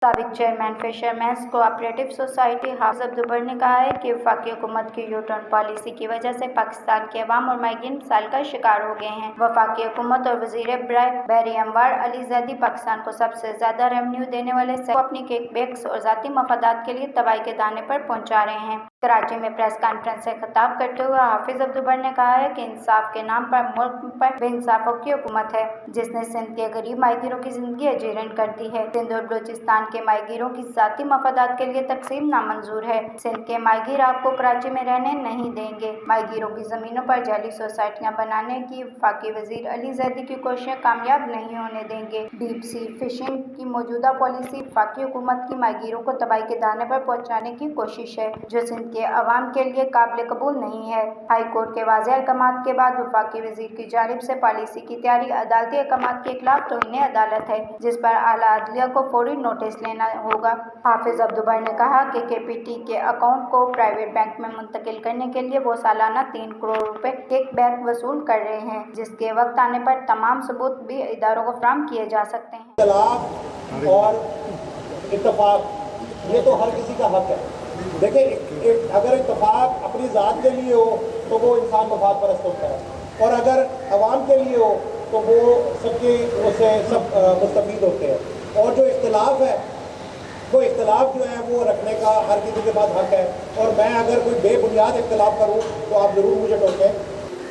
سابق chairman فشرمینز cooperative society حافظ Abdulbarr نے کہا ہے کہ وفاقی حکومت کی یو ٹرن پالیسی کی وجہ سے پاکستان کے عوام اور ماہرین مسائل کا شکار ہو گئے ہیں۔ وفاقی حکومت اور وزیر برائے بحری اموار علی زیدی پاکستان کو سب سے زیادہ ریونیو دینے والے سیکٹر کو اپنی کک بیکس اور ذاتی مفادات کے لیے تباہی کے دانے پر پہنچا رہے ہیں۔ کراچی میں پریس کانفرنس سے خطاب کرتے ہوئے حافظ عبدالبر نے کہا ہے کہ انصاف کے نام پر ملک پر بے انصافوں کی حکومت ہے، جس نے سندھ کے غریب ماہی گیروں کی زندگی اجیرن کر دی ہے۔ سندھ اور بلوچستان کے ماہی گیروں کی ذاتی مفادات کے لیے تقسیم نامنظور ہے۔ سندھ کے ماہی گیر آپ کو کراچی میں رہنے نہیں دیں گے۔ ماہی گیروں کی زمینوں پر جعلی سوسائٹیاں بنانے کی وفاقی وزیر علی زیدی کی کوششیں کامیاب نہیں ہونے دیں گے۔ ڈیپ سی فشنگ کی موجودہ پالیسی وفاقی حکومت کی ماہی گیروں کو تباہی کے دانے پر پہنچانے کی کوشش ہے، جو سندھ کے عوام کے لیے قابل قبول نہیں ہے۔ ہائی کورٹ کے واضح احکامات کے بعد وفاقی وزیر کی جانب سے پالیسی کی تیاری عدالتی احکامات کے خلاف توہین عدالت ہے، جس پر اعلیٰ عدلیہ کو فوری نوٹس لینا ہوگا۔ حافظ عبدالبر نے کہا کہ کے پی ٹی کے اکاؤنٹ کو پرائیویٹ بینک میں منتقل کرنے کے لیے وہ سالانہ 3 کروڑ روپے کک بیک وصول کر رہے ہیں، جس کے وقت آنے پر تمام ثبوت بھی اداروں کو فراہم کیے جا سکتے ہیں۔ اختلاف اور اتفاق یہ تو ہر کسی کا حق ہے۔ دیکھیں، اگر اتفاق اپنی ذات کے لیے ہو تو وہ انسان مفاد پرست ہوتا ہے، اور اگر عوام کے لیے ہو تو وہ سب کے اس سے سب مستفید ہوتے ہیں۔ اور جو اختلاف ہے، وہ اختلاف جو ہے وہ رکھنے کا ہر کسی کے پاس حق ہے، اور میں اگر کوئی بے بنیاد اختلاف کروں تو آپ ضرور مجھے ٹوکیں۔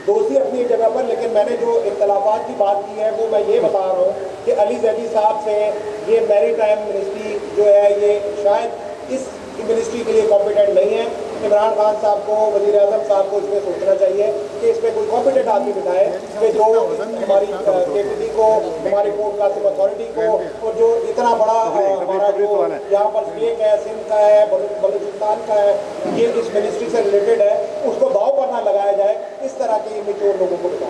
دوستی اپنی جگہ پر، لیکن میں نے جو اختلافات کی بات کی ہے وہ میں یہ بتا رہا ہوں کہ علی زیدی صاحب سے یہ میری ٹائم منسٹری جو ہے یہ شاید اس منسٹری کے لیے کمپیٹنٹ نہیں ہے۔ عمران خان صاحب کو، وزیر اعظم صاحب کو اس پہ سوچنا چاہیے کہ اس پہ کوئی کمپیٹنٹ آدمی بٹھائے کہ جو ہماری کے پی ٹی کو، ہماری پورٹ قاسم اتھارٹی کو، اور جو اتنا بڑا ہمارا جو یہاں پر اسٹیک ہے، سندھ کا ہے، بلوچستان کا ہے، یہ اس منسٹری سے ریلیٹڈ ہے، اس کو داؤ پر نہ لگایا جائے، اس طرح کے میچور لوگوں کو بتائیں۔